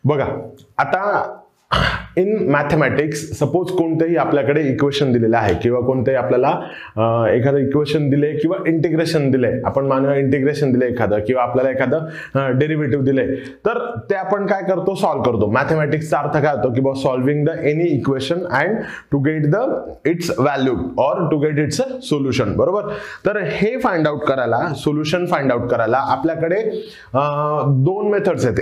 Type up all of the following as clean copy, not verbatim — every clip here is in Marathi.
बघा आता इन मॅथमॅटिक्स सपोज कोणतेही आपल्याकडे इक्वेशन दिलेलं आहे किंवा कोणतेही आपल्याला एखादं इक्वेशन दिले किंवा इंटिग्रेशन दिले, आपण मानूया इंटिग्रेशन दिले एखादं किंवा आपल्याला एखादं डेरिव्हेटिव्ह दिले, तर ते आपण काय करतो, सॉल्व्ह करतो. मॅथमॅटिक्सचा अर्थ काय होतो की बा solving the any equation and to get the its value or to get its solution, बरोबर. तर हे फाइंड आउट करायला, सोल्युशन फाइंड आउट करायला आपल्याकडे दोन मेथड्स आहेत.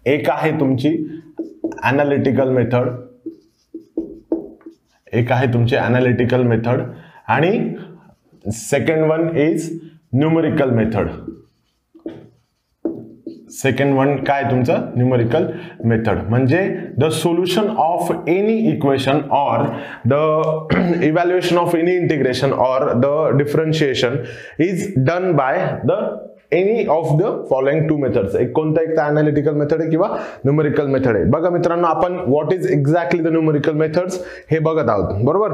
एक आहे तुमची एनालिटिकल मेथड, एक आहे तुमची एनालिटिकल मेथड आणि second one is numerical method. Second one काय तुमचं, न्यूमेरिकल मेथड. म्हणजे the solution of any equation or the evaluation of any integration or the differentiation is done by the any of the following two methods. एक कोणता, एक एनालिटिकल मेथड आहे किंवा न्यूमेरिकल मेथड आहे. बघा मित्रांनो, आपण what is exactly the numerical methods हे बघत आहोत, बरोबर.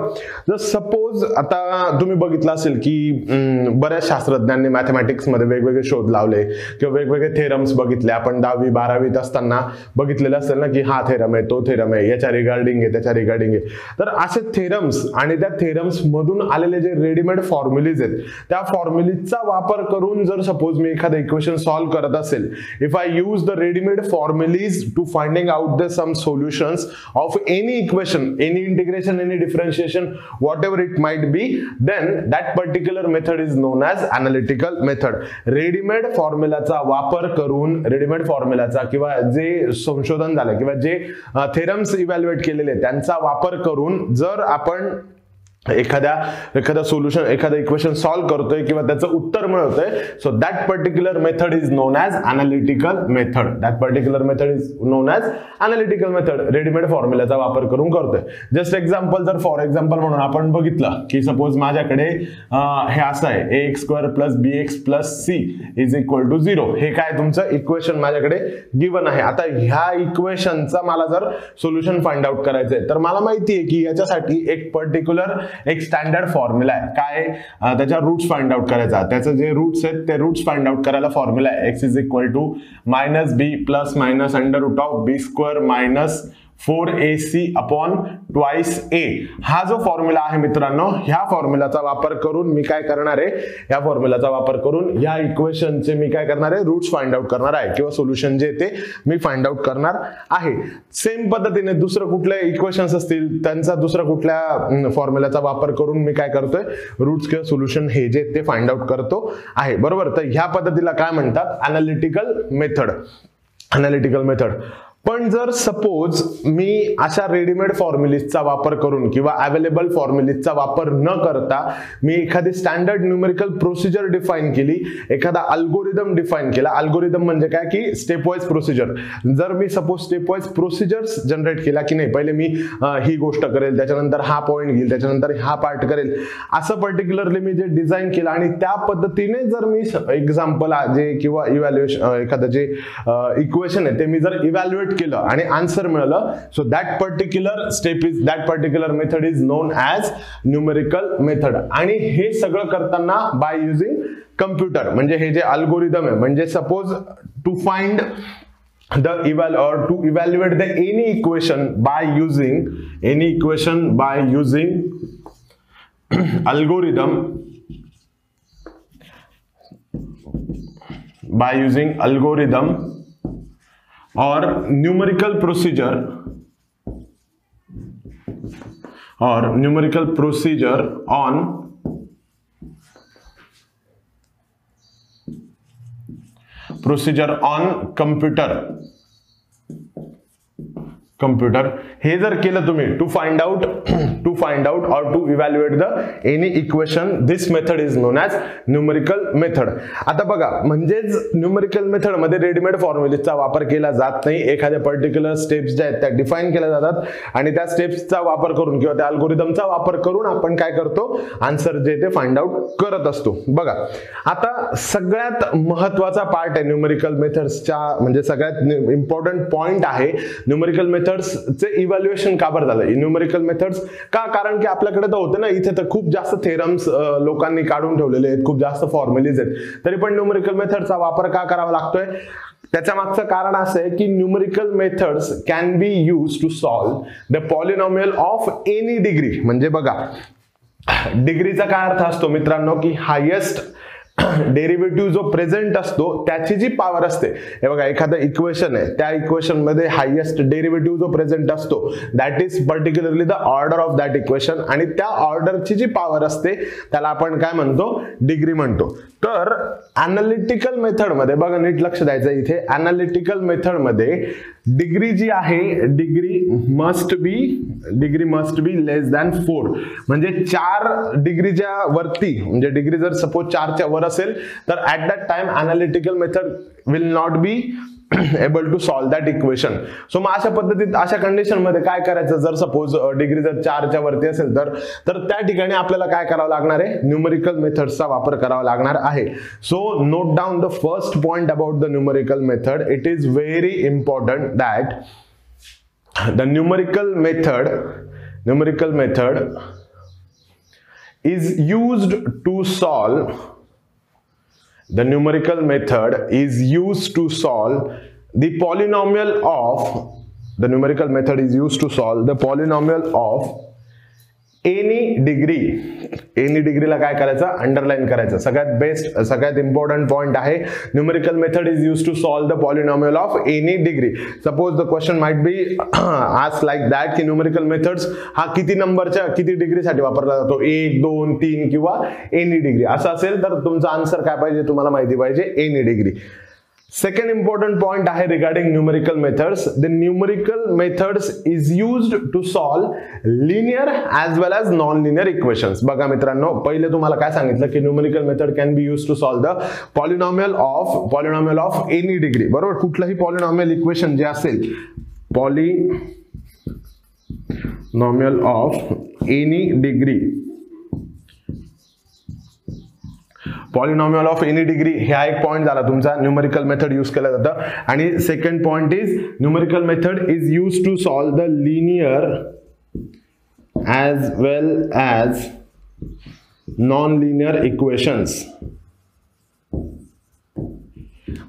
जर सपोज आता तुम्ही बघितलं असेल की बऱ्याच शास्त्रज्ञांनी मॅथमॅटिक्स मध्ये वेगवेगळे शोध लावले किंवा वेगवेगळे थेरम्स बघितले. आपण 10वी 12वीत असताना बघितलेलं असेल ना की हा थेरम आहे, तो थेरम आहे, याच्या रिगार्डिंग आहे, त्याच्या रिगार्डिंग आहे. तर असे थेरम्स आणि त्या थेरम्स मधून आलेले जे रेडीमेड फॉर्म्युलीज आहेत, त्या फॉर्म्युलीजचा वापर करून जर सपोज मी एखादं इक्वेशन सॉल्व करत असेल, if I use the readymade formulae to finding out the sum solutions of any equation, any integration, any differentiation, whatever it might be, then that particular method is known as analytical method. Readymade फॉर्म्युलाचा वापर करून, रेडीमेड फॉर्म्युलाचा किंवा जे संशोधन झालं किंवा जे थेरम्स इव्हॅल्युएट केलेले त्यांचा वापर करून जर आपण एखादा सोल्युशन, एखादा इक्वेशन सॉल्व करतोय किंवा त्याचं उत्तर मिळवतोय, so that particular method is known as analytical method. That particular method is known as analytical method. Readymade फॉर्म्युलाचा वापर करून करतोय. जस्ट एक्झाम्पल, जर फॉर एक्झाम्पल म्हणून आपण बघितलं की सपोज माझ्याकडे हे असं आहे, ax² + bx + c is equal to 0. हे काय तुमचं इक्वेशन माझ्याकडे गिवन आहे. आता ह्या इक्वेशनचा मला जर सोल्युशन फाइंड आउट करायचंय, तर मला माहिती आहे की याच्यासाठी एक पर्टिक्युलर एक स्टँडर्ड फॉर्म्युला आहे. काय, त्याच्या रूट्स फाइंड आउट करायचा. त्याचे जे रूट्स आहेत ते रूट्स फाइंड आउट करायला फॉर्म्युला आहे x is equal to -b + -√b² - 4ac upon twice a. हा जो फॉर्म्युला आहे मित्रांनो, ह्या फॉर्म्युलाचा वापर करून मी काय करणार आहे, या फॉर्म्युलाचा वापर करून या इक्वेशनचे मी काय करणार आहे, रूट्स फाइंड आउट करणार आहे किंवा सोल्युशन जे ते मी फाइंड आउट करणार आहे. सेम पद्धतीने दुसरं कुठले इक्वेशन्स असतील, त्यांचा दुसरा कुठल्या फॉर्म्युलाचा वापर करून मी काय करतोय, रूट्स किंवा सोल्युशन हे जे ते फाइंड आउट करतो आहे, बरोबर. तर ह्या पद्धतीला काय म्हणतात, एनालिटिकल मेथड. Analytical method. पण जर सपोज मी अशा रेडीमेड फॉर्म्युलीजचा वापर करून किंवा अवेलेबल फॉर्म्युलीजचा वापर न करता मी एखादी स्टँडर्ड न्यूमेरिकल प्रोसिजर डिफाइन केली, एखादा अल्गोरिदम डिफाइन केला. अल्गोरिदम म्हणजे काय की स्टेप वाईज प्रोसिजर. जर मी suppose step wise procedures generate केला की नाही, पहिले मी ही गोष्ट करेल, त्याच्यानंतर हा पॉइंट घेईल, त्याच्यानंतर हा पार्ट करेल, असं पर्टिक्युलरली मी जे डिझाईन केलं आणि त्या पद्धतीने जर मी एक्झाम्पल जे किंवा इव्हॅल्युएशन एखादं जे इक्वेशन आहे ते मी जर इव्हॅल्युएट केलं आणि आन्सर मिळालं, so that particular step is, that particular method is known as numerical method. आणि हे सगळं करताना बाय युजिंग कम्प्युटर. म्हणजे हे जे अल्गोरिदम आहे, म्हणजे suppose to find the to evaluate the any equation by using algorithm or numerical procedure on computer. हे जर केलं तुम्ही to find out or to evaluate the any equation, this method is known as numerical method. आता बघा, म्हणजेच न्यूमेरिकल मेथड मध्ये रेडीमेड फॉर्म्युलेचा वापर केला जात नाही. एखाद्या पर्टिक्युलर स्टेप्स ज्या आहेत त्या डिफाइन केल्या जातात आणि त्या स्टेप्सचा वापर करून किंवा त्या अल्गोरिदमचा वापर करून आपण काय करतो, आन्सर जे ते फाइंड आउट करत असतो. बघा, आता सगळ्यात महत्वाचा पार्ट आहे न्यूमेरिकल मेथड्सच्या, म्हणजे सगळ्यात इम्पॉर्टंट पॉइंट आहे न्यूमेरिकल मेथड्सचे इव्हॅल्युएशन का बरं झालं. न्यूमेरिकल मेथड्स का, कारण की आपल्याकडे तर होतं ना, इथे तर खूप जास्त थेरम्स लोकांनी काढून ठेवलेले आहेत, खूप जास्त फॉर्म्युलीज आहेत, तरी पण न्यूमेरिकल मेथडचा वापर का करावा लागतोय, त्याच्या मागचं कारण असं आहे की numerical methods can be use to solve the polynomial of any degree. म्हणजे बघा डिग्रीचा काय अर्थ असतो मित्रांनो की हायेस्ट डेरिव्हेटिव्ह जो प्रेझेंट असतो त्याची जी पॉवर असते, हे बघा एखादं इक्वेशन आहे, त्या इक्वेशन मध्ये हायेस्ट डेरिव्हेटिव्ह जो प्रेझेंट असतो that is particularly the order of that equation, आणि त्या ऑर्डरची जी पॉवर असते त्याला आपण काय म्हणतो, डिग्री म्हणतो. तर अनालिटिकल मेथड मध्ये बघा नीट लक्ष द्यायचं इथे, अनालिटिकल मेथड मध्ये डिग्री जी आहे degree must be less than 4. म्हणजे 4 डिग्रीच्या वरती, म्हणजे डिग्री जर सपोज 4च्या वर असेल तर at that time analytical method will not be able to solve that equation. So मग अशा पद्धतीत अशा कंडिशन मध्ये काय करायचं, जर सपोज डिग्री जर 4च्या वरती असेल तर त्या ठिकाणी आपल्याला काय करावं लागणार आहे, न्यूमरिकल मेथड्सचा वापर करावा लागणार आहे. So note down the first point about the numerical method. It is very important that the numerical method is used to solve the numerical method is used to solve the polynomial of the numerical method is used to solve the polynomial of any degree ला काय करायचं, अंडरलाइन करायचं. सगळ्यात बेस्ट सगळ्यात इम्पॉर्टंट पॉइंट आहे numerical method is used to solve the polynomial of any degree. Suppose the question might be asked like that की न्यूमरिकल मेथड्स हा किती नंबरच्या किती डिग्रीसाठी वापरला जातो, 1 2 3 किंवा एनी डिग्री असं असेल तर तुमचा आन्सर काय पाहिजे, तुम्हाला माहिती पाहिजे any degree. Second important point आहे regarding numerical methods. The numerical methods is used to solve linear as well as non-linear equations. बघा मित्रांनो, पहिले तुम्हाला काय सांगितलं की numerical method can be used to solve the polynomial of any degree. बरोबर, कुठलंही polynomial equation जे असेल, polynomial of any degree, polynomial of any degree हा एक पॉइंट झाला तुमचा, न्यूमरिकल मेथड यूज केलं जातं. आणि second point is numerical method is use to solve the linear as well as non-linear equations.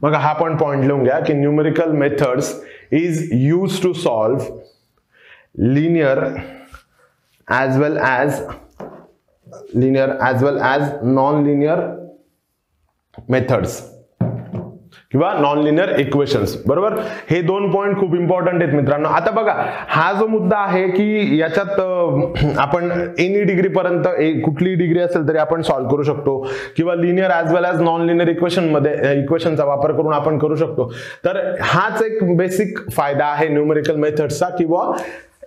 बघा हा पण पॉइंट लिहून घ्या की numerical methods is used to solve linear as well as non-linear methods किंवा नॉन लिनियर इक्वेशन्स. बरोबर, हे दोन पॉइंट खूप इम्पॉर्टंट आहेत मित्रांनो. आता बघा हा जो मुद्दा आहे की याच्यात आपण एनी डिग्री पर्यंत कुठली डिग्री असेल तरी आपण सॉल्व्ह करू शकतो किंवा लिनियर ॲज वेल ॲज नॉन लिनियर इक्वेशनचा वापर करून आपण करू शकतो. तर हाच एक बेसिक फायदा आहे न्यूमेरिकल मेथड्सचा, किंवा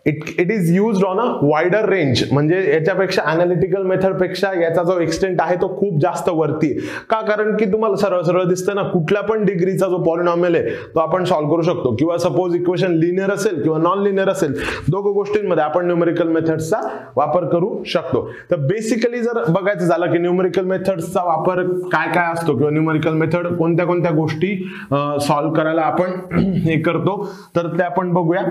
it is used on a wider range. म्हणजे याच्यापेक्षा अनालिटिकल मेथड पेक्षा याचा जो एक्सटेंट आहे तो खूप जास्त वरती का, कारण की तुम्हाला सरळ सरळ दिसतं ना, कुठल्या पण डिग्रीचा जो पॉलिनॉमियल आहे तो आपण सॉल्व्ह करू शकतो. किंवा सपोज इक्वेशन लिनियर असेल किंवा नॉन लिनियर असेल, दोघं गोष्टींमध्ये आपण न्यूमेरिकल मेथड्सचा वापर करू शकतो. तर बेसिकली जर बघायचं झालं की न्यूमेरिकल मेथड्सचा वापर काय काय असतो किंवा न्यूमेरिकल मेथड कोणत्या कोणत्या गोष्टी सॉल्व्ह करायला आपण हे करतो, तर ते आपण बघूया.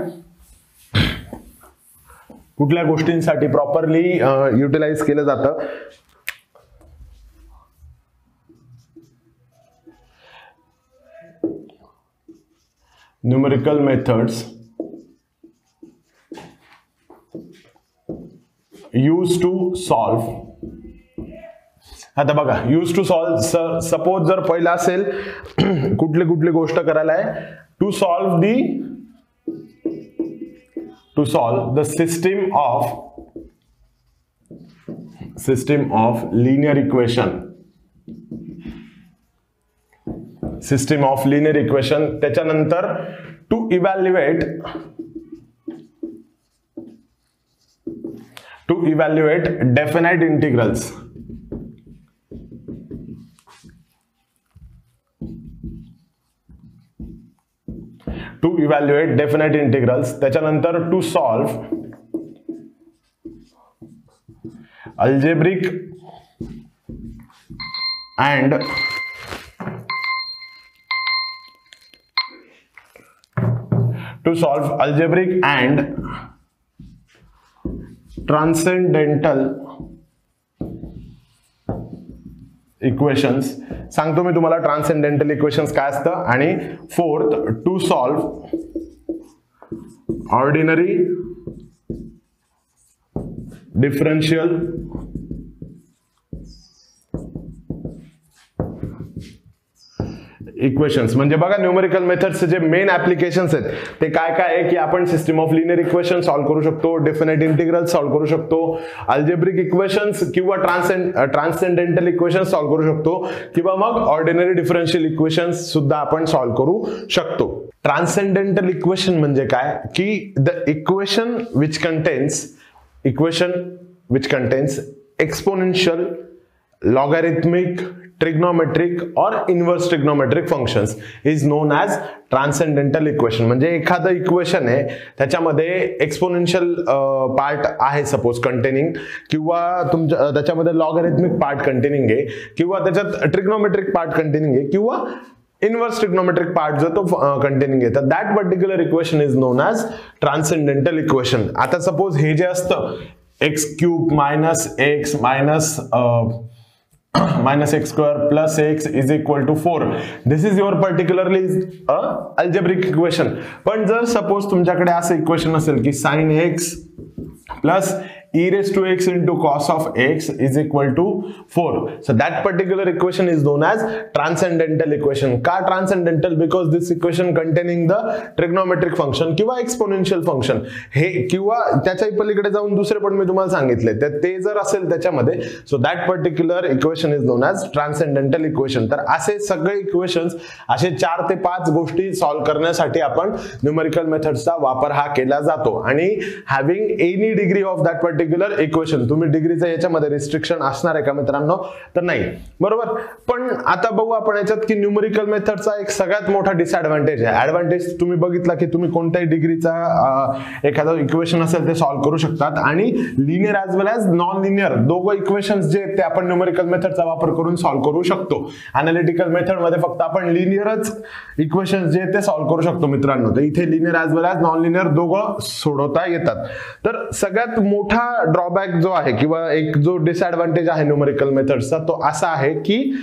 कुठल्या गोष्टींसाठी प्रॉपरली युटिलाइज केलं जातं. Numerical methods use to solve. आता बघा यूज टू सॉल्व, सपोज जर पहिला असेल कुठली कुठली गोष्ट करायला आहे, to solve the system of linear equation. त्याच्यानंतर to evaluate definite integrals. To evaluate definite integrals. त्याच्यानंतर to solve algebraic and transcendental equations सांगतो मी तुम्हाला. ट्रान्सेंडेंटल इक्वेशन्स काय असतं. आणि fourth, to solve ordinary differential equations. म्हणजे बघा न्यूमेरिकल मेथड्सचे जे मेन ऍप्लिकेशन्स आहेत ते काय काय आहे की आपण system of linear equation solve करू शकतो, डेफिनेट इंटिग्रल सॉल्व्ह करू शकतो, अल्जेब्रिक इक्वेशन्स किंवा ट्रान्सेंडेंटल इक्वेशन्स सॉल्व्ह करू शकतो, किंवा मग ऑर्डिनरी डिफरन्शियल इक्वेशन्स सुद्धा आपण सॉल्व्ह करू शकतो. ट्रान्सेंडेंटल इक्वेशन म्हणजे काय की the equation which contains exponential, logarithmic, trigonometric और inverse trigonometric functions is known as transcendental equation. म्हणजे एखादं इक्वेशन आहे त्याच्यामध्ये एक्सपोनेन्शियल पार्ट आहे सपोज कंटेनिंग, किंवा तुमच्या त्याच्यामध्ये लॉगॅरिथमिक पार्ट कंटेनिंग आहे, किंवा त्याच्यात ट्रिग्नोमेट्रिक पार्ट कंटेनिंग आहे, किंवा इनवर्स ट्रिग्नोमेट्रिक पार्ट जो तो कंटेनिंग आहे, तर that particular equation is known as transcendental equation. आता सपोज हे जे असतं x cube minus x minus x square plus x is equal to 4. This is your particularly algebraic equation. पण जर सपोज तुमच्याकडे असं इक्वेशन असेल की sin x plus e raised to x into cos of x is equal to 4. So that particular equation is known as transcendental equation. का transcendental? Because this equation containing the trigonometric function किंवा exponential function हे, किंवा त्याच्या पलीकडे जाऊन दुसरे पण मी तुम्हाला सांगितले तर ते जर असेल त्याच्यामध्ये, so that particular equation is known as transcendental equation. तर असे सगळे इक्वेशन्स, असे 4 ते 5 गोष्टी सॉल्व्ह करण्यासाठी आपण न्यूमेरिकल मेथड्सचा वापर हा केला जातो. आणि having any degree of that particular equation, तुम्ही डिग्रीचं याच्यामध्ये रिस्ट्रिक्शन असणार आहे का मित्रांनो? तर नाही, बरोबर. पण आता बघू आपण याच्यात की न्यूमेरिकल मेथडचा एक सगळ्यात मोठा डिसएडव्हान्टेज आहे. ऍडव्हान्टेज तुम्ही बघितला की तुम्ही कोणत्याही डिग्रीचा एखादं इक्वेशन असेल ते सॉल्व्ह करू शकतात, आणि लिनियर ॲज वेल ॲज नॉन लिनियर दोघं इक्वेशन्स जे ते आपण न्यूमेरिकल मेथडचा वापर करून सॉल्व्ह करू शकतो. अनालिटिकल मेथड मध्ये फक्त आपण लिनियरच इक्वेशन्स जे ते सॉल्व्ह करू शकतो मित्रांनो. तर इथे लिनियर ॲज वेल ॲज नॉन लिनियर दोघं सोडवता येतात. तर सगळ्यात मोठा ड्रॉबॅक जो आहे किंवा एक जो डिसएडव्हान्टेज आहे न्यूमेरिकल मेथड्सचा तो असा आहे की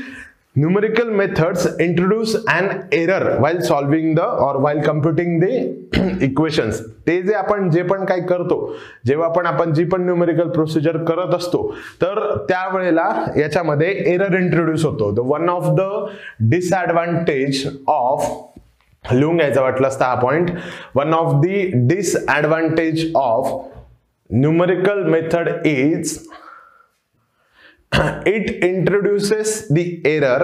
numerical methods introduce an error while solving the or while computing the equations. ते जे आपण जे पण काय करतो, जेव्हा आपण जी पण न्यूमेरिकल प्रोसिजर करत असतो, तर त्यावेळेला याच्यामध्ये एरर इंट्रोड्यूस होतो. The one of the disadvantage of, लिहून घ्यायचा वाटलं असता हा point, one of the disadvantage of numerical method is it introduces the error.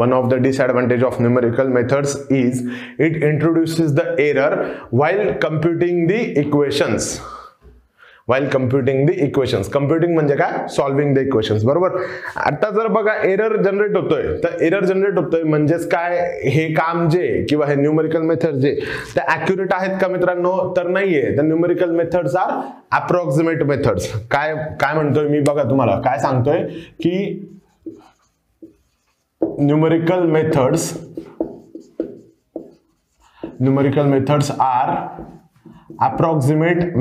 One of the disadvantage of numerical methods is it introduces the error while computing the equations. Computing म्हणजे काय? Solving the equations, बरोबर. आता जर बघा एरर जनरेट होतोय, तर एरर जनरेट होतोय म्हणजेच काय, हे काम जे किंवा हे न्यूमेरिकल मेथड जे ते ॲक्युरेट आहेत का मित्रांनो? तर नाहीये. तर numerical methods are approximate methods. काय म्हणतोय मी बघा, तुम्हाला काय सांगतोय की numerical methods are approximate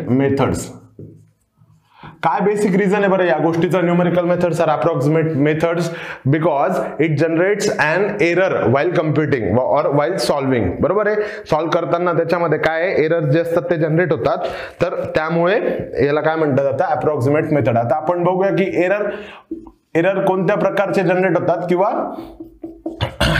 methods. काय बेसिक रिझन आहे बरं या गोष्टीचा? Numerical methods are approximate methods because it generates an error while computing or while solving. बरोबर आहे. सॉल्व्ह करताना त्याच्यामध्ये काय एरर जे असतात ते जनरेट होतात, तर त्यामुळे याला काय म्हणतात जातं? Approximate method. आता आपण बघूया की एरर कोणत्या प्रकारचे जनरेट होतात किंवा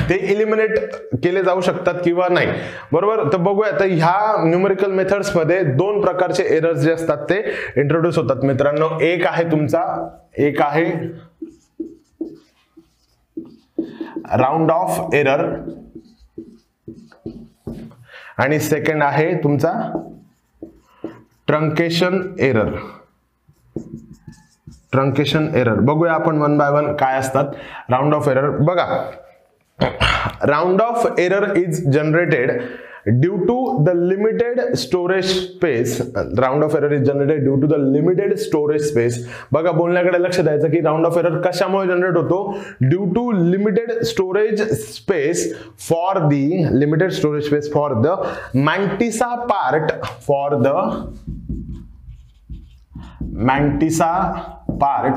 ते एलिमिनेट केले जाऊ शकतात किंवा नाही, बरोबर. तर बघूया. तर ह्या न्यूमेरिकल मेथड्स मध्ये 2 प्रकारचे एरर्स जे असतात ते इंट्रोड्यूस होतात मित्रांनो. एक आहे राऊंड ऑफ एरर, आणि सेकंड आहे तुमचा ट्रंकेशन एरर. बघूया आपण वन बाय वन काय असतात राऊंड ऑफ एरर. बघा, round of error is generated due to the limited storage space. Round of error is generated due to the limited storage space. बघा, बोलण्याकडे लक्ष द्यायचं की राऊंड ऑफ एरर कशामुळे जनरेट होतो? Due to limited storage space for the mantissa part mantissa part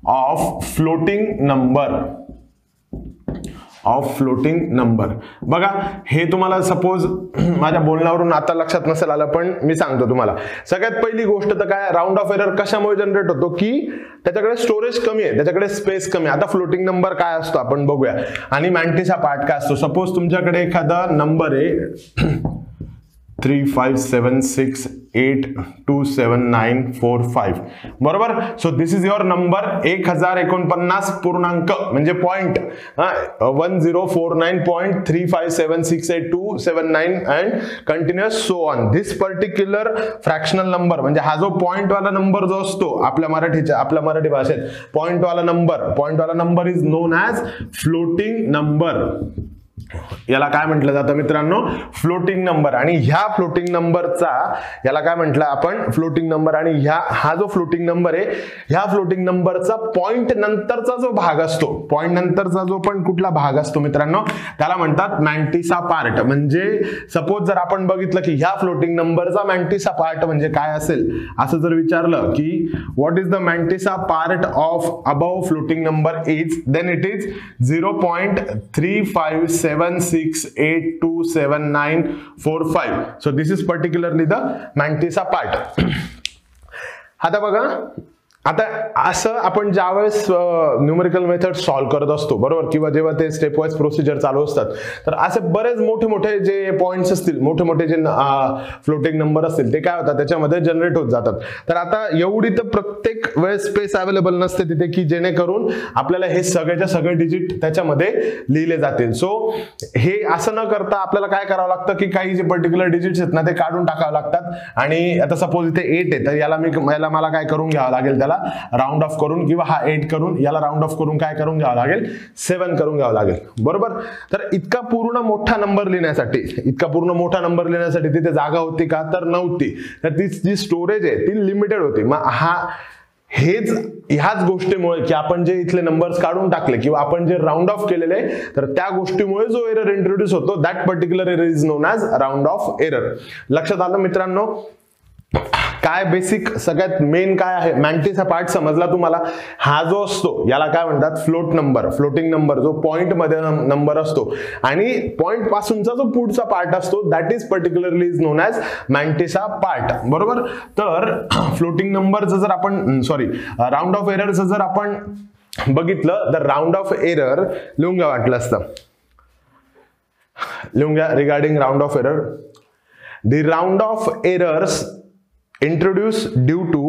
of floating number बघा, हे तुम्हाला सपोज माझ्या बोलण्यावरून आता लक्षात नसेल आलं, पण मी सांगतो तुम्हाला. सगळ्यात पहिली गोष्ट तर काय, राऊंड ऑफ एरर कशामुळे जनरेट होतो की त्याच्याकडे स्टोरेज कमी आहे, त्याच्याकडे स्पेस कमी आहे. आता फ्लोटिंग नंबर काय असतो आपण बघूया, आणि मॅन्टिसा पार्ट काय असतो. सपोज तुमच्याकडे एखादा नंबर आहे 3576827945 बरोबर. So this is your number 1049 पूर्णांक म्हणजे point 1049.35768279 and continuous so on. This particular fractional number म्हणजे हा जो पॉइंट वाला नंबर जो असतो आपल्या मराठी भाषेत पॉइंट वाला number is known as floating number. याला काय म्हटलं जातं मित्रांनो, फ्लोटिंग नंबर. आणि ह्या फ्लोटिंग नंबरचा याला काय म्हटलं आपण, फ्लोटिंग नंबर. आणि हा जो फ्लोटिंग नंबर आहे, ह्या फ्लोटिंग नंबरचा पॉइंट नंतरचा जो भाग असतो, पॉइंट नंतरचा जो पण कुठला भाग असतो मित्रांनो, त्याला म्हणतात मॅन्टिसा पार्ट. म्हणजे सपोज जर आपण बघितलं की ह्या फ्लोटिंग नंबरचा मॅन्टिसा पार्ट म्हणजे काय असेल, असं जर विचारलं की what is the mantissa part of above floating number is, then it is 0.3576827945. So this is particularly the mantissa part. आता बघा, आता असं आपण ज्यावेळेस न्यूमेरिकल मेथड सॉल्व्ह करत असतो बरोबर, किंवा जेव्हा ते स्टेप वाईज प्रोसिजर चालू असतात, तर असे बरेच मोठे जे पॉइंट्स असतील, मोठे जे फ्लोटिंग नंबर असतील, ते काय होतात त्याच्यामध्ये जनरेट होत जातात. तर आता एवढी तर प्रत्येक वेळेस स्पेस अवेलेबल नसते तिथे की जेणेकरून आपल्याला हे सगळेच्या सगळे डिजिट त्याच्यामध्ये लिहिले जातील. सो हे असं न करता आपल्याला काय करावं लागतं की काही जे पर्टिक्युलर डिजिट्स आहेत ना ते काढून टाकावे लागतात. आणि आता सपोज इथे 8 आहे, तर याला मला काय करून घ्यावं लागेल, त्याला राऊंड ऑफ करून, किंवा हा 8 करून याला राऊंड ऑफ करून काय करून घ्यावं लागेल, 7 करून घ्यावं लागेल बरोबर. तर इतका पूर्ण मोठा नंबर लिहिण्यासाठी तिथे जागा होती का, तर नव्हती. तर ती जी स्टोरेज आहे ती लिमिटेड होती. मग ह्याच गोष्टीमुळे की आपण जे इथले नंबर्स काढून टाकले किंवा आपण जे राऊंड ऑफ केलेले, तर त्या गोष्टीमुळे जो एरर इंट्रोड्यूस होतो, that particular error is known as round off error. लक्षात आलं मित्रांनो. काय बेसिक सगळ्यात मेन काय आहे, मॅन्टिसा पार्ट समजला तुम्हाला. हा जो असतो याला काय म्हणतात, फ्लोटिंग नंबर. जो पॉइंट मध्ये नंबर असतो आणि पॉइंट पासूनचा जो पुढचा पार्ट असतो, that is particularly is known as mantissa part बरोबर. तर फ्लोटिंग नंबरचं जर आपण राऊंड ऑफ एररचं जर आपण बघितलं, तर राऊंड ऑफ एरर लिहून घ्या वाटलं असतं, लिहून घ्या regarding round off error. The round of errors introduced due to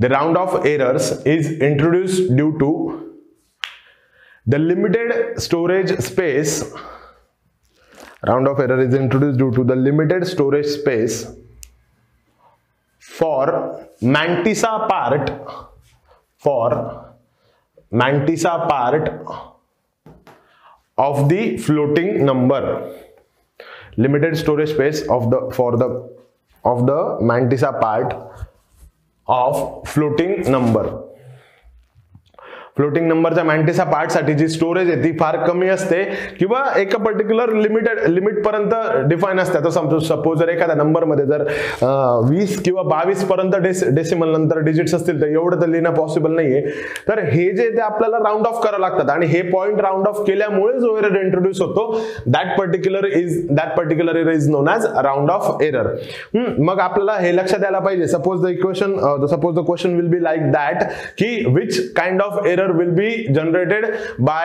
the round of errors is introduced due to the limited storage space. Round of error is introduced due to the limited storage space for mantissa part of the floating number. Limited storage space of the mantissa part of floating number. Floating नंबरच्या मॅन्टिसा पार्ट साठी जी स्टोरेज आहे ती फार कमी असते किंवा एका पर्टिक्युलर लिमिट पर्यंत डिफाइन असते. आता सपोज जर एखाद्या नंबर मध्ये जर 20 किंवा 22 पर्यंत डेसिमल नंतर डिजिट्स असतील तर एवढं तर लिहिणं पॉसिबल नाहीये. तर हे जे ते आपल्याला राऊंड ऑफ करावं लागतात आणि हे पॉइंट राऊंड ऑफ केल्यामुळे जो एरर इंट्रोड्यूस होतो that particular error is known as round off error. मग आपल्याला हे लक्षात यायला पाहिजे. Suppose the question will be like that की which kind of error will be generated by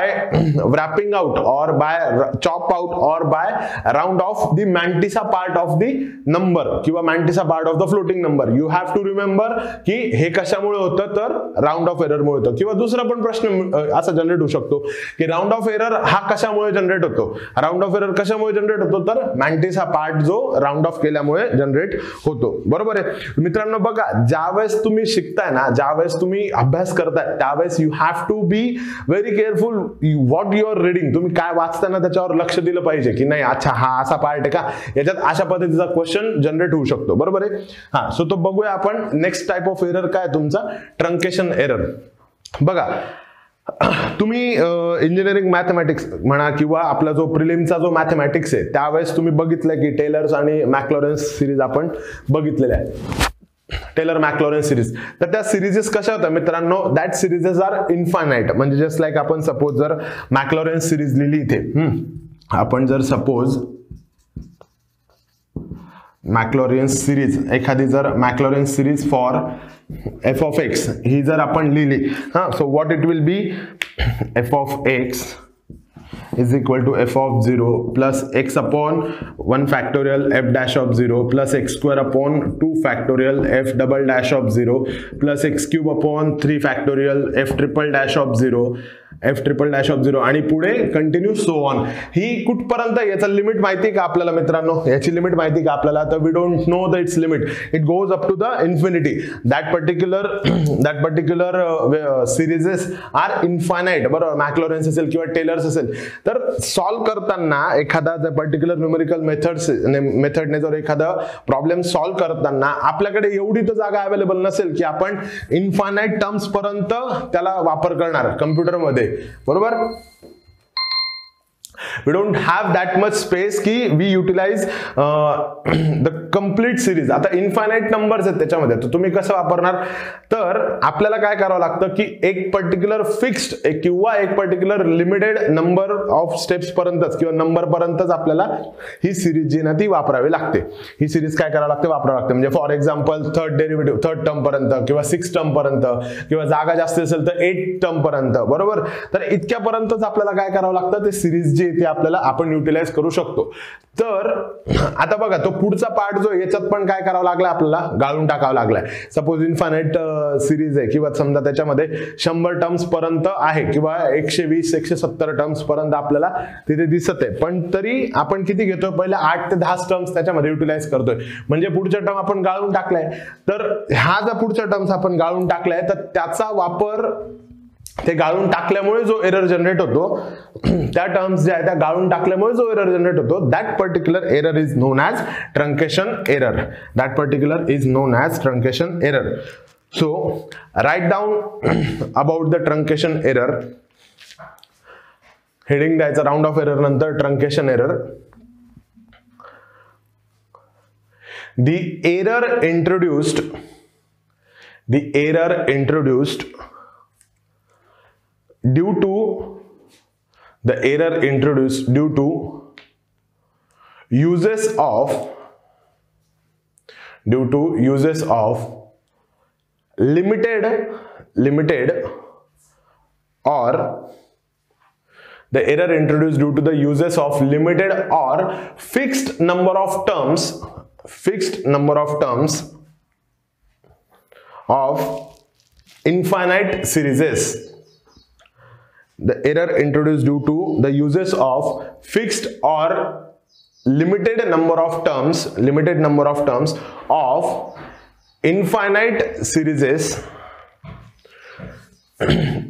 wrapping out or by chop out or by round off the mantissa part of the number किंवा mantissa part of the floating number. You have to remember की हे कशामुळे होतं तर राऊंड ऑफ एरर मुळे होतं. किंवा दुसरा पण प्रश्न असा जनरेट होऊ शकतो की राऊंड ऑफ एरर हा कशामुळे जनरेट होतो. राऊंड ऑफ एरर कशामुळे जनरेट होतो तर mantissa part जो राऊंड ऑफ केल्यामुळे जनरेट होतो. बरोबर आहे मित्रांनो. बघा ज्यावेळेस तुम्ही शिकताय ना, ज्यावेळेस तुम्ही अभ्यास करताय त्यावेळेस you have to be very careful what you are reading. तुम्ही काय वाचताना त्याच्यावर लक्ष दिलं पाहिजे की नाही अच्छा हा असा पार्ट आहे का, याच्यात अशा पद्धतीचा क्वेश्चन जनरेट होऊ शकतो. बरोबर आहे. हा सो तो बघूया आपण. नेक्स्ट टाइप ऑफ एरर काय तुमचा ट्रंकेशन एरर. बघा तुम्ही इंजिनिअरिंग मॅथमॅटिक्स म्हणा किंवा आपला जो प्रिलिमचा जो मॅथमॅटिक्स आहे त्यावेळेस तुम्ही बघितलं की टेलर्स आणि मॅक्लॉरेन्स सिरीज आपण बघितलेल्या आहे. टेलर मॅक्लॉरेन सिरीज, तर त्या सिरीजेस कशा होत्या मित्रांनो, दॅट सिरीजेस आर इन्फायनाइट. म्हणजे जस्ट लाईक आपण सपोज जर मॅक्लॉरेन सिरीज लिहिली इथे, आपण जर सपोज मॅक्लॉरेन सिरीज, एखादी जर Maclaurin series for f of x ही जर आपण लिहिली, हा, so what it will be, f of x is equal to f of 0 plus x upon 1 factorial f dash of 0 plus x square upon 2 factorial f double dash of 0 plus x cube upon 3 factorial f triple dash of 0 f triple dash of 0 आणि पुढे कंटिन्यू सो ऑन. ही कुठपर्यंत, याचं लिमिट माहिती का आपल्याला मित्रांनो, याची लिमिट माहिती का आपल्याला, तर we don't know the its limit, it goes up to the infinity. That particular series are infinite, बरोबर. मॅक्लॉरेन्स असेल किंवा टेलर्स असेल, तर सॉल्व्ह करताना एखादा पर्टिक्युलर न्यूमेरिकल मेथडने जर एखादा प्रॉब्लेम सॉल्व्ह करताना आपल्याकडे एवढी तर जागा अवेलेबल नसेल की आपण इन्फायनाइट टर्म्स पर्यंत त्याला वापर करणार कम्प्युटरमध्ये, बरोबर. we don't have that much space की we utilize the complete series. आता इन्फायनाइट नंबर्स आहेत त्याच्यामध्ये, तर तुम्ही कसं वापरणार, तर आपल्याला काय करावं लागतं की एक पर्टिक्युलर फिक्स्ड किंवा एक particular limited number of steps पर्यंतच किंवा नंबर पर्यंतच आपल्याला ही सिरीज जी ना ती वापरावी लागते. ही सिरीज काय करावं लागते, वापरावं लागते. म्हणजे फॉर एक्झाम्पल थर्ड टर्म पर्यंत किंवा 6 टर्म पर्यंत किंवा जागा जास्त असेल तर 8 टर्म पर्यंत, बरोबर. तर इतक्यापर्यंतच आपल्याला काय करावं लागतं, ते सिरीज जी ते आपल्याला आपण युटिलाइज करू शकतो. तर आता बघा तो पुढचा पार्ट जो याच्यात पण काय करावं लागला, आपल्याला गाळून टाकावं लागलाय. सपोज इन्फायनाइट सिरीज आहे किंवा समजा त्याच्यामध्ये 100 टर्म्स पर्यंत आहे किंवा 120-170 टर्म्स पर्यंत आपल्याला तिथे दिसत आहे, पण तरी आपण किती घेतोय, पहिले 8 ते 10 टर्म्स त्याच्यामध्ये युटिलाइज करतोय. म्हणजे पुढच्या टर्म आपण गाळून टाकलाय, तर हा जर पुढच्या टर्म्स आपण गाळून टाकलाय तर त्याचा वापर, ते गाळून टाकल्यामुळे जो एरर जनरेट होतो, त्या टर्म्स ज्या आहेत त्या गाळून टाकल्यामुळे जो एरर जनरेट होतो, that particular error is known as truncation error. That particular is known as truncation error. So write down about the truncation error. Heading द्यायचं राऊंड ऑफ एरर नंतर truncation error. The error introduced due to uses of limited or the error introduced due to the uses of limited or fixed number of terms of infinite series. The error introduced due to the uses of fixed or limited number of terms of infinite series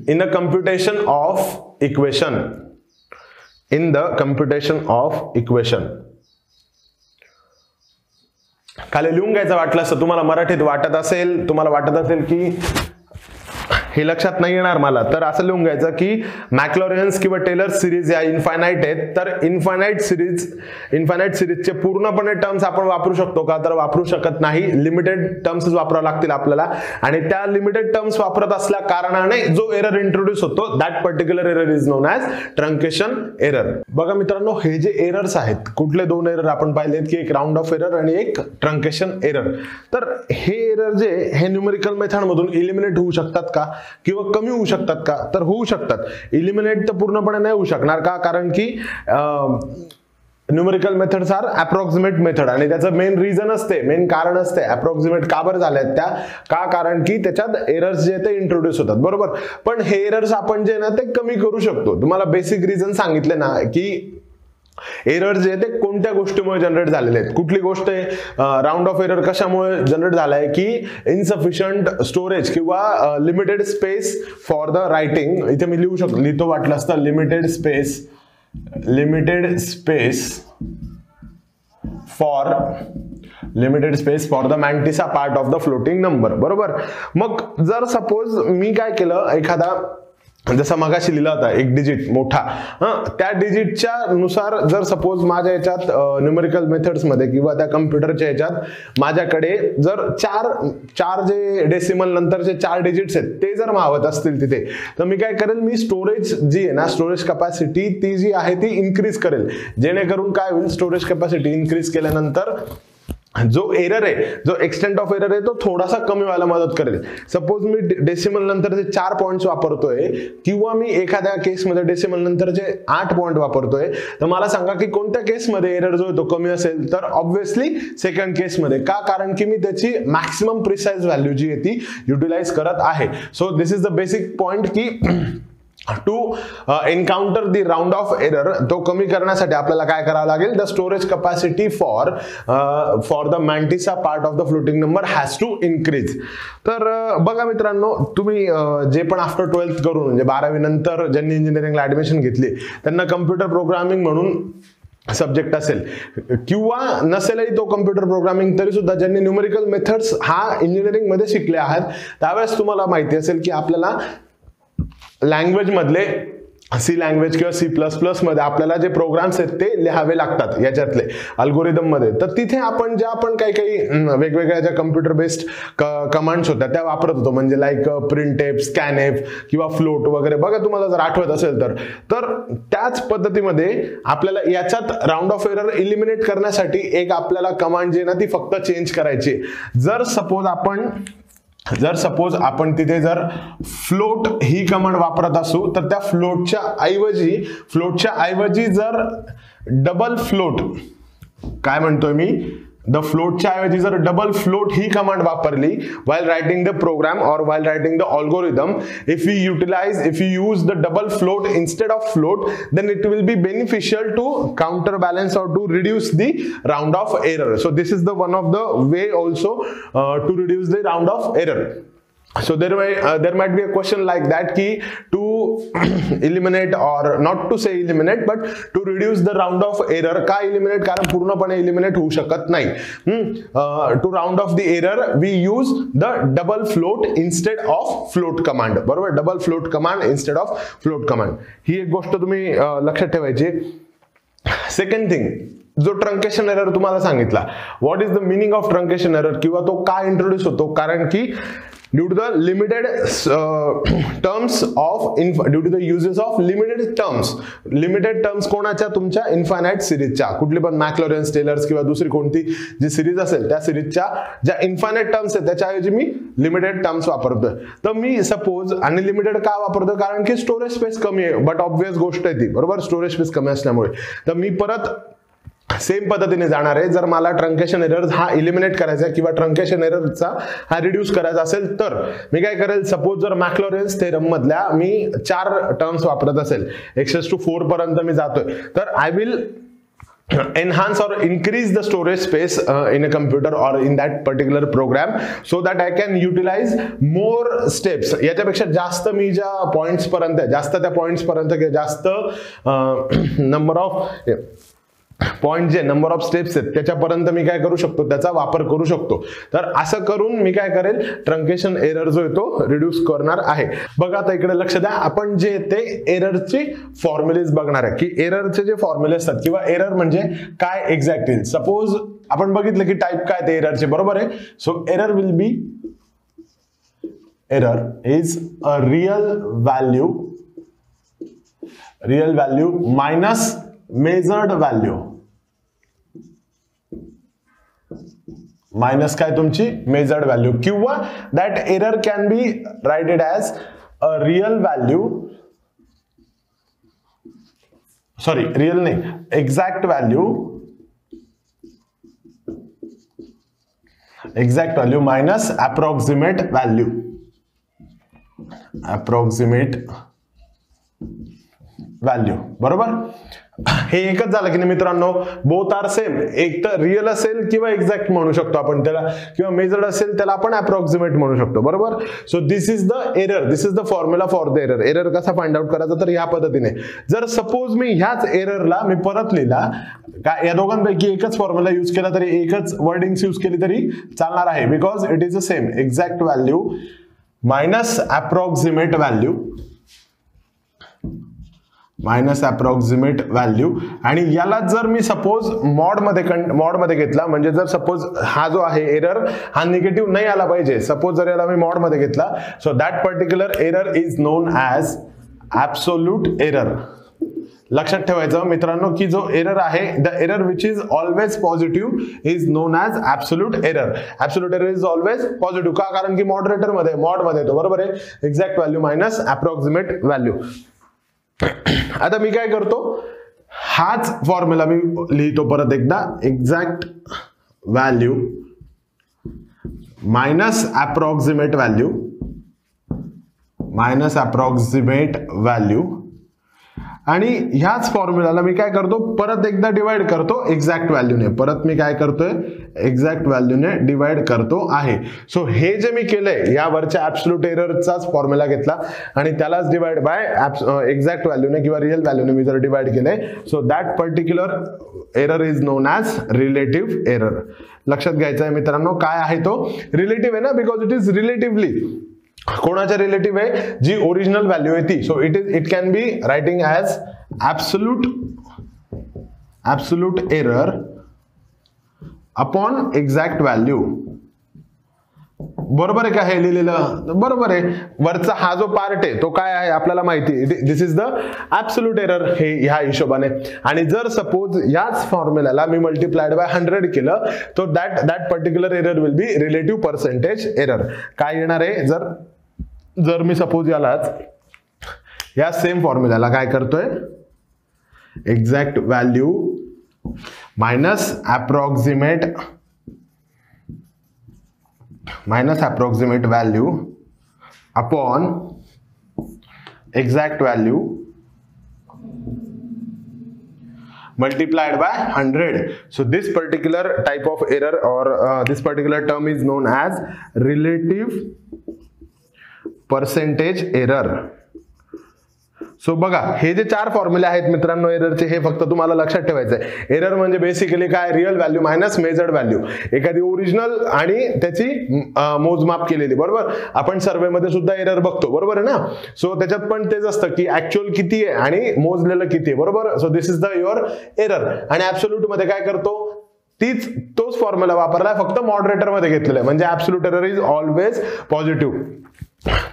in the computation of equation. खाली लिहून घ्यायचं वाटलं असं, तुम्हाला मराठीत वाटत असेल की हे लक्षात नाही येणार मला, तर असं लिहून घ्यायचं की मॅक्लॉरेन्स किंवा टेलर सिरीज या इन्फायनाइट आहेत, तर इन्फायनाइट सिरीजचे पूर्णपणे टर्म्स आपण वापरू शकतो का, तर वापरू शकत नाही. लिमिटेड टर्म्स वापरावे लागतील आपल्याला, आणि त्या लिमिटेड टर्म्स वापरत असल्या कारणाने जो एरर इंट्रोड्यूस होतो, that particular error is known as truncation error. बघा मित्रांनो, हे जे एरर्स आहेत, कुठले 2 एरर आपण पाहिलेत की एक राऊंड ऑफ एरर आणि एक ट्रंकेशन एरर. तर हे एरर जे हे न्यूमेरिकल मेथड मधून इलिमिनेट होऊ शकतात का किंवा कमी होऊ शकतात का, तर होऊ शकतात. इलिमिनेट तर पूर्णपणे नाही होऊ शकणार का, कारण की numerical methods are approximate method, आणि त्याचं मेन कारण असते अप्रॉक्सिमेट का बरं झालेत त्या, का, कारण की त्याच्यात एरर्स जे ते इंट्रोड्यूस होतात, बरोबर. पण हे एरर्स आपण जे ना ते कमी करू शकतो. तुम्हाला बेसिक रिझन सांगितले ना की एरर जे ते कोणत्या गोष्टीमुळे जनरेट झालेले आहेत. कुठली गोष्ट आहे, राऊंड ऑफ एरर कशामुळे जनरेट झालाय की इनसफिशियंट स्टोरेज किंवा limited space for the writing. इथे मी लिहितो वाटलं असतं limited space for the mantissa part of the floating number, बरोबर. मग जर सपोज मी काय केलं, एखादा जसा मगाशी लिहिला होता एक डिजिट मोठा, त्या डिजिटच्या नुसार जर सपोज माझ्या याच्यात न्यूमेरिकल मेथड्स मध्ये किंवा त्या कम्प्युटरच्या याच्यात माझ्याकडे जर चार जे डेसिमल नंतरचे 4 डिजिट्स आहेत ते जर मावत असतील तिथे, तर मी काय करेल, मी स्टोरेज जी आहे ना, स्टोरेज कॅपॅसिटी ती जी आहे ती इन्क्रीज करेल, जेणेकरून काय होईल, स्टोरेज कॅपॅसिटी इन्क्रीज केल्यानंतर जो एरर आहे, जो एक्सटेंट ऑफ एरर आहे तो थोडासा कमी व्हायला मदत करेल. सपोज मी डेसिमल नंतरचे 4 पॉइंट्स वापरतोय किंवा मी एखाद्या केसमध्ये डेसिमल नंतरचे 8 पॉइंट वापरतोय, तर मला सांगा की कोणत्या केसमध्ये एरर जो आहे तो कमी असेल, तर ऑब्व्हियसली सेकंड केसमध्ये. का? कारण की मी त्याची मॅक्सिमम प्रिसाइज व्हॅल्यू जी आहे ती युटिलाइज करत आहे. So this is the basic point की to encounter the round off error, तो कमी करण्यासाठी आपल्याला काय करावं लागेल, the storage capacity for the mantissa part of the floating number has to increase. तर बघा मित्रांनो, तुम्ही जे पण आफ्टर 12th करून म्हणजे 12वी नंतर ज्यांनी इंजिनिअरिंगला ऍडमिशन घेतली त्यांना कम्प्युटर प्रोग्रामिंग म्हणून सब्जेक्ट असेल किंवा नसेलही तो कम्प्युटर प्रोग्रामिंग, तरी सुद्धा ज्यांनी न्यूमेरिकल मेथड्स हा इंजिनिअरिंग मध्ये शिकले आहेत, त्यावेळेस तुम्हाला माहिती असेल की आपल्याला लँग्वेज मधले सी लँग्वेज किंवा C++ मध्ये आपल्याला जे प्रोग्राम्स आहेत ते लिहावे लागतात याच्यातले अल्गोरिदम मध्ये. तर तिथे आपण काही वेगवेगळ्या ज्या कम्प्युटर बेस्ड कमांड्स होत्या त्या वापरत होतो, म्हणजे लाईक प्रिंटएफ, स्कॅनएफ किंवा फ्लोट वगैरे. बघा तुम्हाला जर आठवत असेल तर त्याच पद्धतीमध्ये आपल्याला याच्यात राउंड ऑफ एरर इलिमिनेट करण्यासाठी एक आपल्याला कमांड जी ना ती फक्त चेंज करायची. जर सपोज आपण तिथे जर फ्लोट ही कमांड वापरत असू, तर त्या फ्लोटच्या ऐवजी जर डबल फ्लोट, काय म्हणतोय मी, द फ्लोटच्या ऐवजी जर डबल फ्लोट ही कमांड वापरली while writing the program or while writing the algorithm, if you use the double float instead of float, then it will be beneficial to counterbalance or to reduce the round of error. So this is the one of the way also to reduce the round of error. So there might be a question like that ki to eliminate, or not to say eliminate, but to reduce the round of error. का eliminate? कारण पूर्णपणे eliminate होऊ शकत नाही. To round off the error we use the double float instead of float command. बरोबर, double float command instead of float command. ही एक गोष्ट तुम्ही लक्षात ठेवायची. सेकंड थिंग, जो ट्रंकेशन एरर तुम्हाला सांगितला, what is the meaning of truncation error, किंवा तो का इंट्रोड्यूस होतो, कारण की due to the limited terms of due to the uses of limited terms कोणाच्या, तुमच्या इन्फायनाइट सिरीजच्या, कुठली पण मॅक्लॉरेन्स, टेलर्स किंवा दुसरी कोणती जी सिरीज असेल त्या सिरीजच्या ज्या इन्फायनाइट टर्म्स आहेत त्याच्याऐवजी मी लिमिटेड टर्म्स वापरतोय. तर मी सपोज अनलिमिटेड का वापरतोय, कारण की स्टोरेज स्पेस कमी आहे, बट ऑब्व्हियस गोष्ट आहे ती, बरोबर, स्टोरेज स्पेस कमी असल्यामुळे. तर मी परत सेम पद्धतीने जाणार आहे. जर मला ट्रंकेशन एरर हा इलिमिनेट करायचा किंवा ट्रंकेशन एररचा हा रिड्यूस करायचा असेल, तर मी काय करेल, सपोज जर मॅक्लॉरेन्स थेरम मधल्या मी 4 टर्म्स वापरत असेल, x⁴ पर्यंत मी जातोय, तर I will enhance or increase the storage space in a computer or in that particular program so that I can utilize more steps. याच्यापेक्षा जास्त मी ज्या पॉइंट्स पर्यंत, जास्त त्या पॉइंट्स पर्यंत किंवा जास्त नंबर ऑफ पॉइंट जे नंबर ऑफ स्टेप्स आहेत त्याच्यापर्यंत मी काय करू शकतो, त्याचा वापर करू शकतो. तर असं करून मी काय करेल, ट्रंकेशन एरर जो आहे तो रिड्यूस करणार आहे. बघा आता इकडे लक्ष द्या, आपण जे ते एररची फॉर्म्युलेज बघणार आहे की एररचे जे फॉर्म्युले असतात किंवा एरर म्हणजे काय एक्झॅक्टली. सपोज आपण बघितलं की टाईप काय ते एररचे, बरोबर आहे. So error will be, error is a real value minus measured value, minus काय तुमची मेजर्ड व्हॅल्यू, किंवा that error can be writed as a real value, sorry real नाही, exact value minus approximate value, बरोबर. हे एकच झालं की नाही मित्रांनो, बोथ आर सेम. एक तर रिअल असेल किंवा एक्झॅक्ट म्हणू शकतो आपण त्याला, किंवा मेजर्ड असेल त्याला आपण अप्रॉक्सिमेट म्हणू शकतो, बरोबर. So this is the error, this is the formula for the error. Error कसा फाइंड आउट करायचा, तर ह्या पद्धतीने. जर सपोज मी ह्याच एररला मी परत लिहिला, या दोघांपैकी एकच फॉर्म्युला यूज केला तरी, एकच वर्डिंग्स यूज केली तरी चालणार आहे, because it is the same. Exact value minus approximate value minus approximate value. आणि याला जर मी सपोज मॉडमध्ये घेतला, म्हणजे जर सपोज हा जो आहे एरर हा निगेटिव्ह नाही आला पाहिजे, सपोज जर याला मी मॉडमध्ये घेतला, so that particular error is known as absolute error. लक्षात ठेवायचं मित्रांनो की जो एरर आहे, the error which is always positive is known as absolute error. Absolute error is always positive का? कारण की मॉडरेटर मध्ये मॉडमध्ये येतो, बरोबर आहे. Exact value minus approximate value. आता मी काय करतो, हाच फॉर्म्युला मी लिहितो परत एकदा. Exact value minus approximate value, minus approximate value. आणि ह्याच फॉर्म्युलाला मी काय करतो, परत एकदा डिवाइड करतो एक्झॅक्ट व्हॅल्यूने. परत मी काय करतोय, एक्झॅक्ट व्हॅल्यूने डिवाइड करतो आहे. सो हे जे मी केलंय यावरच्या ॲब्सोल्यूट एररचाच फॉर्म्युला घेतला आणि त्यालाच डिवाइड बाय एक्झॅक्ट व्हॅल्यूने किंवा रिअल व्हॅल्यूने मी जर डिवाइड केलंय, so that particular error is known as relative error. लक्षात घ्यायचं आहे मित्रांनो, काय आहे तो रिलेटिव्ह आहे ना, बिकॉज इट इज रिलेटिव्हली. कोणाच्या रिलेटिव्ह आहे, जी ओरिजिनल व्हॅल्यू आहे ती. So it can be writing as absolute error upon exact value. बरोबर आहे का हे लिहिलेलं? बरोबर आहे. वरचा हा जो पार्ट आहे तो काय आहे आपल्याला माहिती, दिस इज द ॲब्सोल्यूट एरर हे ह्या हिशोबाने. आणि जर सपोज याच फॉर्म्युलाला मी मल्टिप्लाइड बाय 100 केलं, तो that particular error will B relative percentage error. काय येणार आहे, जर मी सपोज यालाच या सेम फॉर्म्युलाला काय करतोय, exact value minus approximate value upon exact value multiplied by 100. So this particular type of error or this particular term is known as relative percentage error. So बघा हे जे 4 फॉर्म्युले आहेत मित्रांनो एररचे, हे फक्त तुम्हाला लक्षात ठेवायचं आहे. एरर म्हणजे बेसिकली काय, real value minus measured value. एखादी ओरिजिनल आणि त्याची मोजमाप केलेली, बरोबर. आपण सर्वे मध्ये सुद्धा एरर बघतो, बरोबर आहे ना. सो त्याच्यात पण तेच असतं की ऍक्च्युअल किती आहे आणि मोजलेलं किती आहे, बरोबर. So this is the your error. आणि ऍब्सोल्यूट मध्ये काय करतो, तोच फॉर्म्युला वापरलाय, फक्त मॉडरेटर मध्ये घेतलेला आहे. म्हणजे absolute error is always positive.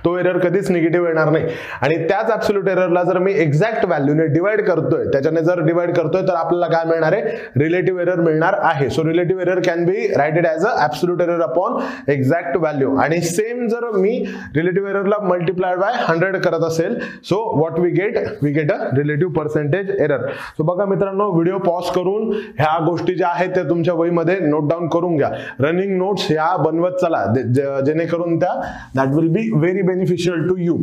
तो एरर कधीच निगेटिव्ह येणार नाही. आणि त्याच ॲब्सोल्यूट एररला जर मी एक्झॅक्ट व्हॅल्यूने डिवाइड करतोय, त्याच्याने जर डिवाइड करतोय, तर आपल्याला काय मिळणार आहे, रिलेटिव्ह एरर मिळणार आहे. So relative error can be writed as a absolute error upon exact value. आणि सेम जर मी रिलेटिव्ह एररला मल्टिप्लाइड बाय 100 करत असेल, so what we get a relative percentage error. So बघा मित्रांनो, व्हिडिओ पॉज करून ह्या गोष्टी ज्या आहेत त्या तुमच्या वहीमध्ये नोट डाऊन करून घ्या. रनिंग नोट्स ह्या बनवत चला, जेणेकरून त्या that will be very beneficial to you.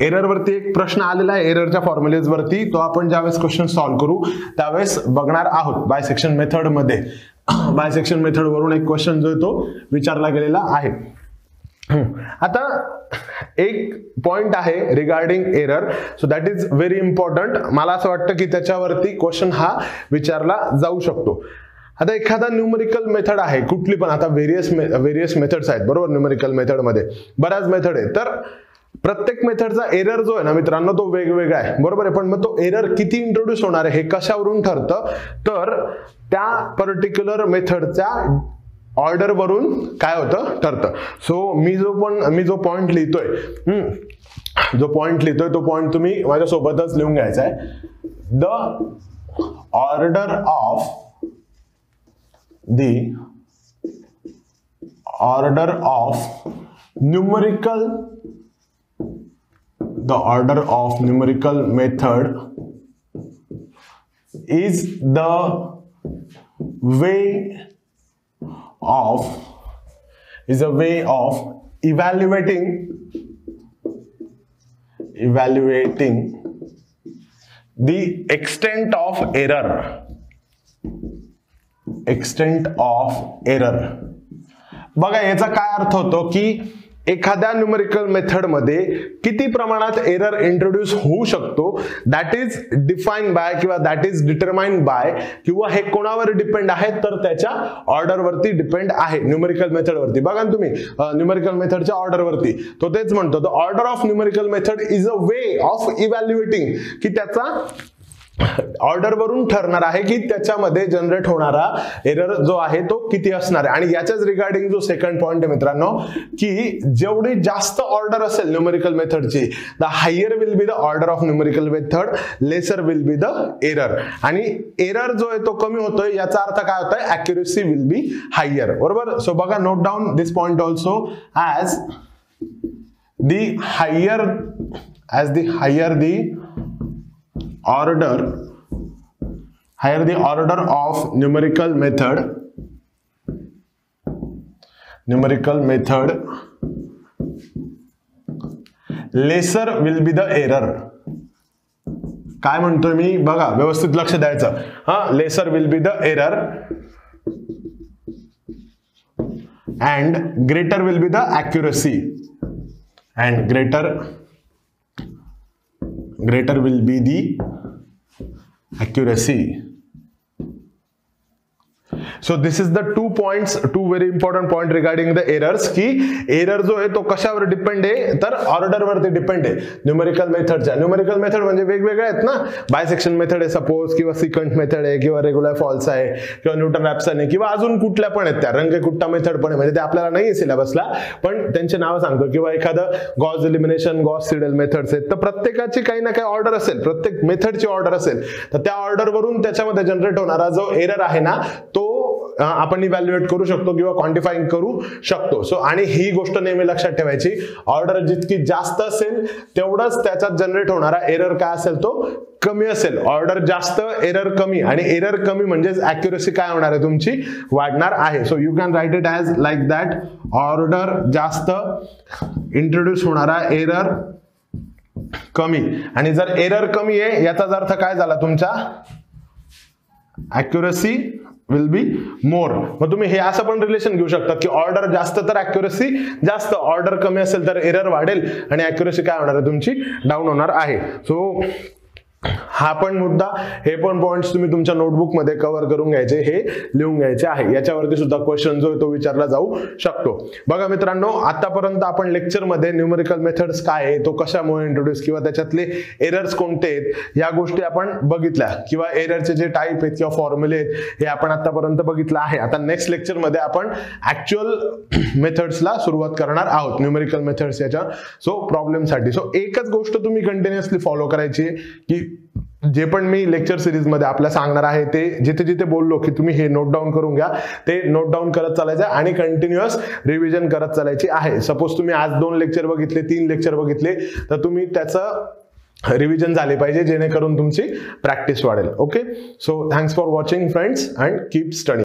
Error वरती एक प्रश्न आलेला आहे, एररच्या फॉर्म्युलेज वरती. तो आपण ज्यावेळेस क्वेश्चन सॉल्व्ह करू त्यावेळेस बघणार आहोत बायसेक्शन मेथड मध्ये. बायसेक्शन मेथड वरून एक क्वेश्चन जो आहे तो विचारला गेलेला आहे. आता एक पॉइंट आहे regarding error, so that is very important. मला असं वाटतं की त्याच्यावरती क्वेश्चन हा विचारला जाऊ शकतो. आता एखादा न्यूमरिकल मेथड आहे कुठली पण, आता व्हेरियस मेथड्स आहेत, बरोबर. न्यूमरिकल मेथड मध्ये बऱ्याच मेथड आहे, तर प्रत्येक मेथडचा एरर जो आहे ना मित्रांनो तो वेगवेगळा आहे, बरोबर आहे. पण मग तो एरर किती इंट्रोड्यूस होणार आहे हे कशावरून ठरतं, तर त्या पर्टिक्युलर मेथडच्या ऑर्डर वरून काय होतं ठरतं. सो मी जो पॉइंट लिहितोय तो पॉइंट तुम्ही माझ्यासोबतच लिहून घ्यायचा आहे. The order of numerical method is the way of evaluating the extent of error. बघा याचा काय अर्थ होतो की एखाद्या न्यूमेरिकल मेथड मध्ये किती प्रमाणात एरर इंट्रोड्यूस होऊ शकतो, दॅट इज डिफाईन बाय किंवा दॅट इज डिटरमाइंड बाय, किंवा हे कोणावर डिपेंड आहे तर त्याच्या ऑर्डर वरती डिपेंड आहे, न्यूमेरिकल मेथड वरती. बघा तुम्ही न्यूमेरिकल मेथडच्या ऑर्डर वरती तो तेच म्हणतो, the order of numerical method is a way of evaluating, की त्याचा ऑर्डर वरून ठरणार आहे की त्याच्यामध्ये जनरेट होणारा एरर जो आहे तो किती असणार आहे. आणि याच्याच रिगार्डिंग जो सेकंड पॉइंट आहे मित्रांनो, की जेवढी जास्त ऑर्डर असेल न्यूमेरिकल मेथडची, the higher will be the order of numerical method, lesser will be the error. आणि एरर जो आहे तो कमी होतोय याचा अर्थ काय होतोय, ॲक्युरसी विल बी हायर. बरोबर. सो बघा, note down this point also, as the higher order of numerical method, lesser will be the error. काय म्हणतोय मी, बघा व्यवस्थित लक्ष द्यायचं. lesser will be the error and greater will be the accuracy, and greater will be the accuracy. So this is the two very important point regarding the errors, की एरर जो आहे तो कशावर डिपेंड आहे तर ऑर्डर वरती डिपेंड आहे न्यूमेरिकल मेथडच्या. न्यूमेरिकल मेथड म्हणजे वेगवेगळे आहेत ना, बायसेक्शन मेथड आहे सपोज, किंवा सिक्वेंट मेथड आहे, किंवा रेग्युलर फॉल्स आहे, किंवा न्यूटन रॅप्सन आहे, किंवा अजून कुठल्या पण आहेत त्या, रंगकुट्टा मेथड पण आहे, म्हणजे ते आपल्याला नाही सिलेबसला पण त्यांचे नाव सांगतो, किंवा एखादं Gauss elimination, Gauss Seidel methods आहेत. तर प्रत्येकाची काही ना काही ऑर्डर असेल, प्रत्येक मेथडची ऑर्डर असेल, तर त्या ऑर्डर वरून त्याच्यामध्ये जनरेट होणारा जो एरर आहे ना तो आपण इव्हॅल्युएट करू शकतो किंवा क्वांटिफाईंग करू शकतो. सो आणि ही गोष्ट नेहमी लक्षात ठेवायची, ऑर्डर जितकी जास्त असेल तेवढंच त्याच्यात जनरेट होणारा एरर काय असेल तो कमी असेल. ऑर्डर जास्त, एरर कमी, आणि एरर कमी म्हणजेच ॲक्युरसी काय होणार आहे तुमची वाढणार आहे. So you can write it as like that, order जास्त, इंट्रोड्यूस होणारा एरर कमी. आणि जर एरर कमी आहे याचा अर्थ काय झाला तुमचा, ॲक्युरसी विल बी मोर. मग तुम्ही हे असं पण रिलेशन घेऊ शकता की ऑर्डर जास्त तर ॲक्युरसी जास्त, ऑर्डर कमी असेल तर एरर वाढेल आणि ॲक्युरसी काय होणार आहे तुमची डाऊन होणार आहे. सो हा पण मुद्दा, हे पण पॉइंट्स तुम्ही तुमच्या नोटबुक मध्ये कव्हर करून घ्यायचे, हे लिहून घ्यायचे आहे. याच्यावरती सुद्धा क्वेश्चन जो आहे तो विचारला जाऊ शकतो. बघा मित्रांनो, आतापर्यंत आपण लेक्चर मध्ये न्यूमेरिकल मेथड्स काय आहे, तो कशामुळे इंट्रोड्यूस, किंवा त्याच्यातले एरर्स कोणते आहेत या गोष्टी आपण बघितल्या, किंवा एररचे जे टाईप आहेत किंवा फॉर्म्युले आहेत हे आपण आतापर्यंत बघितलं आहे. आता नेक्स्ट लेक्चर मध्ये आपण ऍक्च्युअल मेथड्सला सुरुवात करणार आहोत, न्यूमेरिकल मेथड्स याच्या प्रॉब्लेम साठी. सो एकच गोष्ट तुम्ही कंटिन्युअसली फॉलो करायची, की जे पण मी लेक्चर सिरीज मध्ये आपल्याला सांगणार आहे ते जिथे जिथे बोललो की तुम्ही हे नोट डाऊन करून घ्या, ते नोट डाऊन करत चालायचं आणि कंटिन्युअस रिव्हिजन करत चालायची आहे. सपोज तुम्ही आज 2 लेक्चर बघितले, 3 लेक्चर बघितले, तर तुम्ही त्याचं रिव्हिजन झाले पाहिजे, जेणेकरून तुमची प्रॅक्टिस वाढेल. Okay, so thanks for watching friends and keep study.